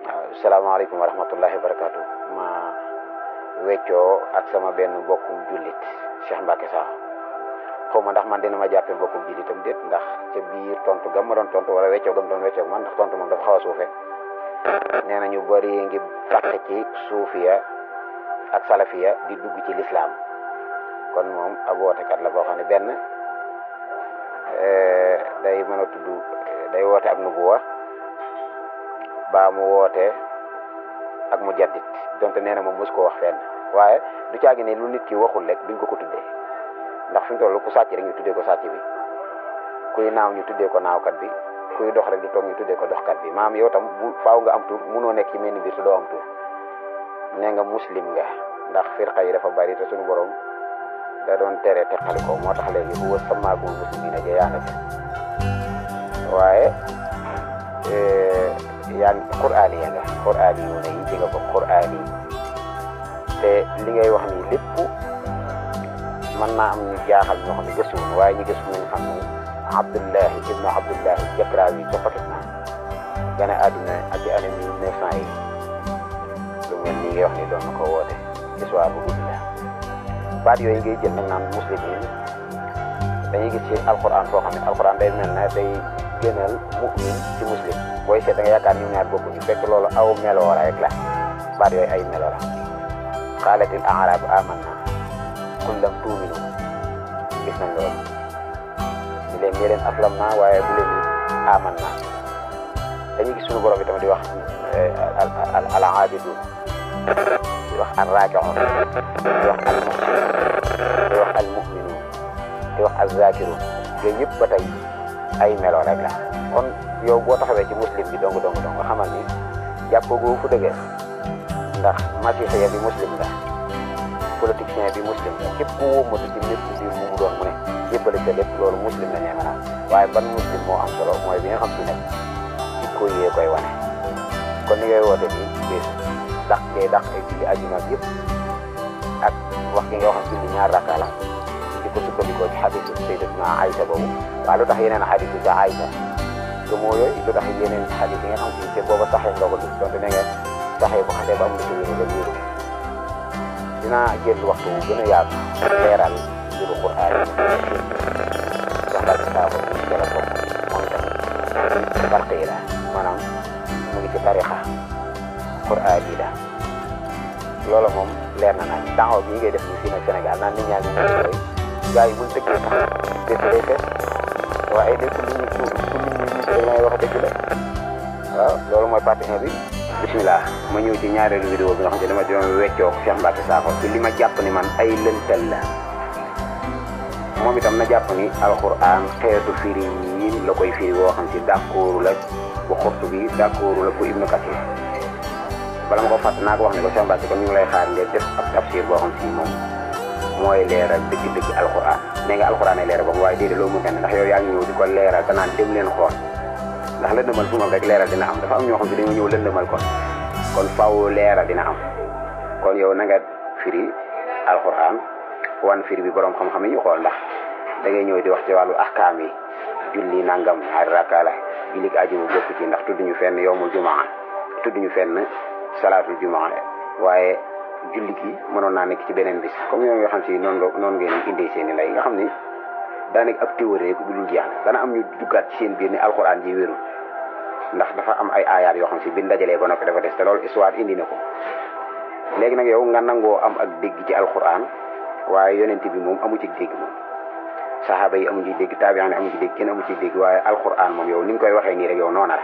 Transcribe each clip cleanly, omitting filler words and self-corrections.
Assalamualaikum warahmatullahi wabarakatuh. Ma weccoo ak sama benn mbokkum jullit Cheikh Mbacke Sakho xawma ndax man dina ma jàppe mbokkum jullitam déet ndax ca biir tontu gam ma doon tontu wala weccoo gam doon weccoo man ndax tontu moom dafa xaw a suufe nee na ñu bari ngi fàq ci suufiya ak salafiya di dugg ci lislaam kon moom ab wootekat la boo xam ne benn day mën a tudd day woote ak nubuwa baa mu woote ak mu jaddit donte nee na moom mos koo wax fenn waaye du caagi ne lu nit ki waxul rek duñ ko tuddee ndax fi mu toll ku sàcc rek ñu tuddee ko sàcc bi kuy naaw ñu tuddee ko naawkat bi kuy dox rek du toog ñu tuddee ko doxkat bi maam yow tam bu faaw nga am tur munoo nekk ci mel ni biir te doo am tur nee nga muslim nga ndax firqa yi dafa bari te suñu borom da doon tere teqali ko moo tax léegi bu wës samaakum muslimina ja yaa nga ca waaye yaa ngi qur'aani ya nga qur'aani yu ne yi ci nga ko qur'aani te li ngay wax nii lépp mën naa am ñu jaaxal ñoo xam ne gëstuwuñ waaye ñu gëstu nañ xam ne Abdullahi ibnu Abdullahi Jakraawi ca Pakistan gane àdduna ak ci année 1900 yi lu mel nii ngay wax ni doon na ko woote histoire bu gudd la baat yooyu ngay jël nag naan muslimin dañuy gis ci alquran foo xam ne alquran day mel ne day gënal mu'min ci muslim booy seet da nga yaakaar ñu ñaar bokkuñu fekk loolu aw meloo la rek la baat yooyu ay melo la qaalatil a'raabu aamanna qul lam tu'minu gis nañ loolu ñu leen aslam naa waaye bu leen aman naa dañuy gis suñu borom bi tamit di wax al aabidun di wax al raaki'un di wax al muhsinun di wax al mu'minun di wax al zaakirun yooyu yëpp ba tey ay melo rek la kon yow boo taxawee ci muslim bi dong nga xamal ni jàppoo googu fu dëgër ndax masiixiya bi muslim la politicien bi muslim la képp ku wóomatu ci lépp bi mu doon mu ne jébbale sa lépp loolu muslim la nee maanaam waaye ban muslim moo am solo mooy bi nga xam si nag jikko yee koy wane kon ni ngay woote nii bés dàq ngay dàq ay julli ajuma yëpp ak wax gi nga wax julli ñaar rakka la di ko sukkandikoo ci xadisu sayyidatuna Aïsa boobu waaw lu tax yeneen xadisu sa Aïsa te moo yooyu lu tax yeneen xadis yi nga xam si te booba saxee nga ko gis donte ne nga saxee bu xasee ba am lu ci wéru nga wéru dinaa jël waxtu wu gën a yaatu leeral mbiru Qur'aan yi Cheikh Mbacke Sakho ñu jëla ko moom itam parti yi la maanaam mu ngi ci tarixa Qur'aan yi la loolu moom leer na nañ taxaw bii ngay def ni fii nag Sénégal naan nit ñaa ngi ñëw koy gars yi buñ tëggee sax dëgg day fees waaye lépp lu ñu tuub ku nit ñi dañ lay wax dëgg la waaw loolu mooy parti bi bismillah ma ñëw ci ñaareelu vidéo bi nga xam ne dama doon weccoo Cheikh Mbacke Sakho ci li ma jàpp ni man ay lëntal la moom itam na jàpp ni alquran xeetu firi yi la koy firi woo xam si d'accord la bu xurtu bi d'accord la bu Ibnu Kathir bala ma ko fàtt naa ko wax ne ko Cheikh Mbacke kon ñu ngi lay xaar ngeen def ab tafsir boo xam si moom mooy leeral dëgg-dëgg alquran nee nga alquran ay leeral boobu waaye déedéet loolu mu mel ndax yow yaa ngi ñëw di ko leeral te naan dem leen xool ndax lëndëmal fu moom rek leeral dina am dafa am ñoo xam si dañoo ñëw lëndëmal kon faaw leeral dina am kon yow na nga firi alquran wan firi bi borom xam-xam yi ñu xool ndax da ngay ñëw di wax ci wàllu ahkaam yi julli nangam ñaari rakka la julli ajuma bokk ci ndax tudduñu fenn yowmul jumaa tudduñu fenn salaatul jumaa waaye julli gi mënoon naa nekk ci beneen bis comme yow nga xam si noonu ngeen indee seen i lay nga xam ni daa nekk ab théorie rek bu dul jeex dana am ñu duggaat ci seen biir ni alquran ji wérul ndax dafa am ay aayaat yoo xam si biñ dajalee ba noppi dafa des te loolu histoire indi na ko léegi nag yow nga nangoo am ak dégg ci alquran waaye yonent bi moom amu ci dégg moom saxaaba yi amu ci dégg taabi'in amu ci dégg kenn amu ci dégg waaye alquran moom yow ni nga koy waxee nii rek yow noona la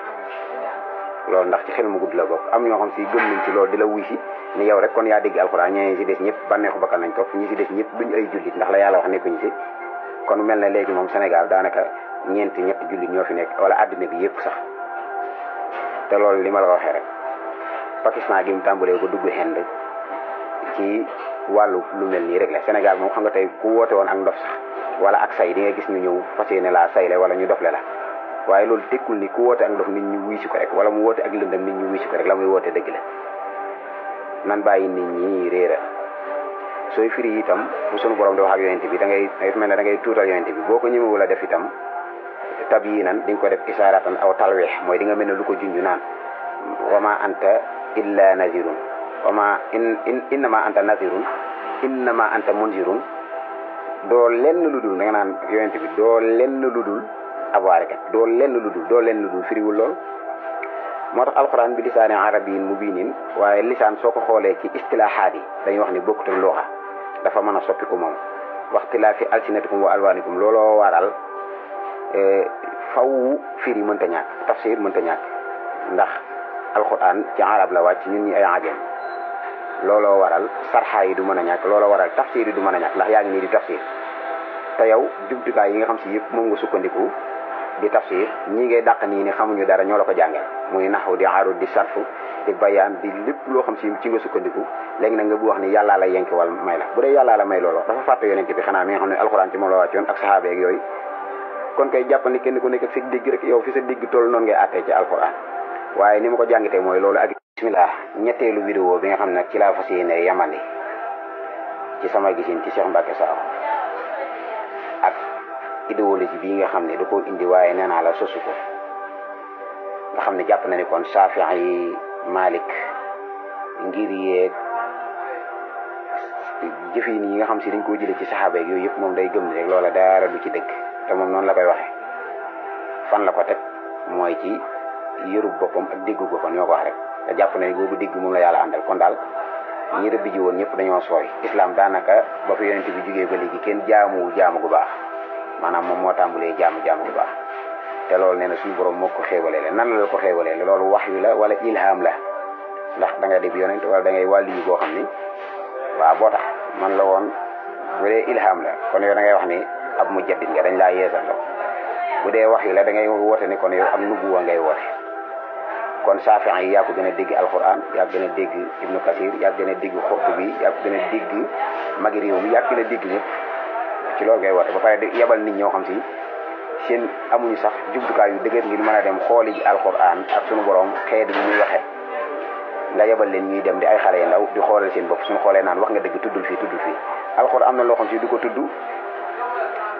loolu ndax ci xel mu gudd la bokk am ñoo xam si gëm nañ ci loolu di la wuy si ni yow rek kon yaa dégg alquran ñeneen si des ñëpp bànneexu bakkan nañ topp ñi si des ñëpp duñ ay jullit ndax la yàlla wax nekkuñu si kon mel na léegi moom Sénégal daanaka ñetti jullit ñoo fi nekk wala àddina bi yëpp sax te loolu li ma la ko waxee rek Pakistan gi mu tàmbalee ko dugg Hind ci wàllu lu mel nii rek la Sénégal moom xam nga tey ku woote woon ak ndof sax wala ak say di nga gis ñu ñëw fas yéene laa sayle wala ñu dofle la waaye loolu tekkul ni ku woote ak ndof nit ñu wuy si ko rek wala mu woote ak lëndëm nit ñu wuy si ko rek la muy woote dëgg la nan bàyyi nit ñi réeral sooy firi itam fu sunu borom di wax ak yonent bi da ngay mel ne da ngay tuutal yonent bi boo ko ñëmewul a def itam tab yi nan di nga ko def isaaratan aw talweex mooy di nga mel ne lu ko junj naan wa ma anta illa nazirun wa ma innama anta nazirun innama anta munzirun doo lenn lu dul da nga naan yonent bi doo lenn lu dul ab waarekat doo lenn lu dul firiwul lool moo tax alquran bi lisaani arabiyin mubinin waaye lisaan soo ko xoolee ci istilaahaat yi dañuy wax ni bokkut ak luxa dafa mën a soppiku moom waxtilaafi alsinatikum wa alwaanikum looloo waral faw firi mënta ñàkk tafsir mënta ñàkk ndax alquran ci arab la wàcc ñun ñi ay ajam looloo waral sarxa yi du mën a ñàkk looloo waral tafsir yi du mën a ñàkk ndax yaa ngi nii di tafsir te yow jumtukaay yi nga xam si yëpp moom nga sukkandiku di tafsir ñii ngay dàq nii ni xamuñu dara ñoo la ko jàngal muy naxu di arud di sarfu di bayaan di lépp loo xam si ci nga sukkandiku léegi nag nga bu wax ni yàllaa la yenki wal may la bu dee yàllaa la may loolu dafa fàtte yonent bi xanaa mi nga xam ne alxuraan ci moom la wàccoon ak saxaaba yeeg yooyu kon kay jàpp ni kenn ku nekk ak sa dégg rek yow fi sa dégg toll noonu ngay àttee ci alxuraan waaye ni ma ko jàngitee mooy loolu ak bismillah ñetteelu vidéo bi nga xam ne nag ci laa fas yéene yamandi ci sama gisin ci Cheikh Mbacké Sakho ak idéologie bii nga xam ne da koo indi waaye nee naa la sosu ko nga xam ne jàpp na ni kon Saafi'i yi Malik ngir yeeg jëfin yi nga xam si dañ koo jëlee ci saxaaba yeeg yooyu yëpp moom day gëm ni rek loola dara du ci dëgg te moom noonu la koy waxee fan la ko teg mooy ci yërub boppam ak déggu boppam ñoo ko wax rek te jàpp na ni googu dégg moom la yàlla àndal kon daal ñi rëbbi ji woon ñëpp dañoo sooy islam daanaka ba fi yonent bi jógee ba léegi kenn jaamu gu baax maanaam moom moo tàmbulee jaamu gu baax te loolu nee na suñu borom moo ko xéewalee la nan la ko xéewalee la loolu wax yu la wala ilham la ndax da nga dib yonent wala da ngay wàllu yu boo xam ni waaw boo tax man la woon bu dee ilham la kon yow da ngay wax ni ab mujaddid nga dañ laa yeesal la bu dee wax yu la da ngay woote ni kon yow am nubuwa ngay woote kon Saafi'i yi yaa ko gën a dégg alquran yaa ko gën a dégg Ibnu Kasir yaa ko gën a dégg Xurtubi yaa ko gën a dégg magi réew mi yaa ko gën a dégg ñëpp ci loolu ngay woote ba pare yebal nit ñoo xam si seen amuñu sax jumtukaay yu dëgër ngir mën a dem xooli ji alquran ak suñu borom xeet yi muy waxee nga yebal leen ñuy dem di ay xale yu ndaw di xoolal seen bopp suñu xoolee naan wax nga dëgg tuddul fii alquran am na loo xam si du ko tudd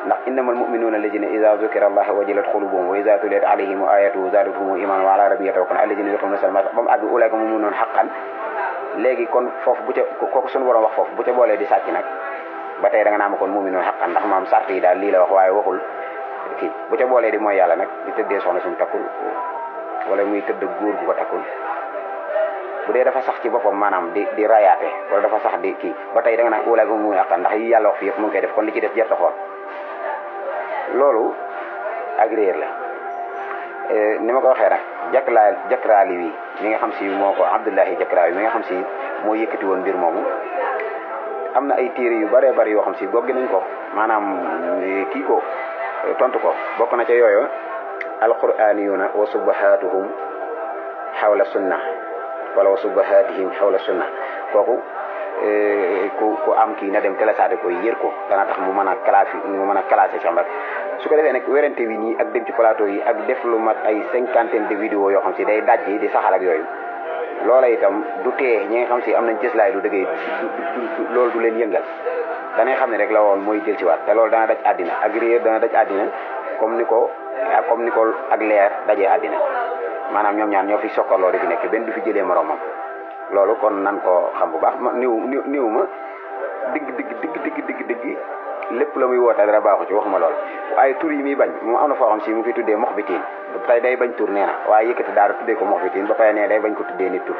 ndax innamal mu'minuuna allazina iza zukira allahu wajilat qulubuhum wa iza tuliyat alayhim ayatuhu zadatuhum imanan wa ala rabbihim yatawakkalun allazina yuqimuna salata ba mu àgg ulaika hum mu'minuuna haqqan léegi kon foofu bu ca kooku suñu borom wax foofu bu ca boolee di sàcc nag ba tey da nga naa ma kon mu'minuuna haqqan ndax maam sart yi daal lii la wax waaye waxul kii bu ca boolee di mooy yàlla nag di tëddee soxna suñu takkul wala muy tëdd góor gu ko takkul bu dee dafa sax ci boppam maanaam di rayaate wala dafa sax di kii ba tey da nga naan ulaika hum mu'minuuna haqqan ndax yi yàlla wax fi yëpp mu ngi koy def kon li ci def jërta xool loolu ak réer la ni ma ko waxee nag jakraali wi mi nga xam si moo ko Abdullahi Jakraawi mi nga xam si moo yëkkati woon mbir moomu am na ay téere yu bëree bëri yoo xam si goggi nañ ko maanaam kii ko tontu ko bokk na ca yooyu alquraniyuna wa subahatuhum xawla sunna wala wa subahatihim xawla sunna kooku ku am kii na dem téléchargé ko yër ko dana tax mu mën a classé Cheikh Mbacké su ko defee nag werante wi nii ak dem ci plateau yi ak def lu mat ay 50 de vidéo yoo xam si day dajji di saxal ak yooyu loola itam du tee ñi nga xam si am nañ cëslaay lu dëggee loolu du leen yëngal danay xam ne rek la woon mooy jël ci waat te loolu dana daj àddina ak réer dana daj àddina comme ni ko ak leer dajee àddina maanaam ñoom ñaar ñoo fi sokkarloo di fi nekk benn du fi jëlee moromam loolu kon nan ko xam bu baax ma niw ma digg lépp la muy woote dara baaxu ci waxuma lool waaye tur yi muy bañ moom am na foo xam si mu fi tuddee moxbitiin tey day bañ tur nee na waaye yëkkati daara tuddee ko moxbitiin ba pare nee day bañ ko tuddee nit tur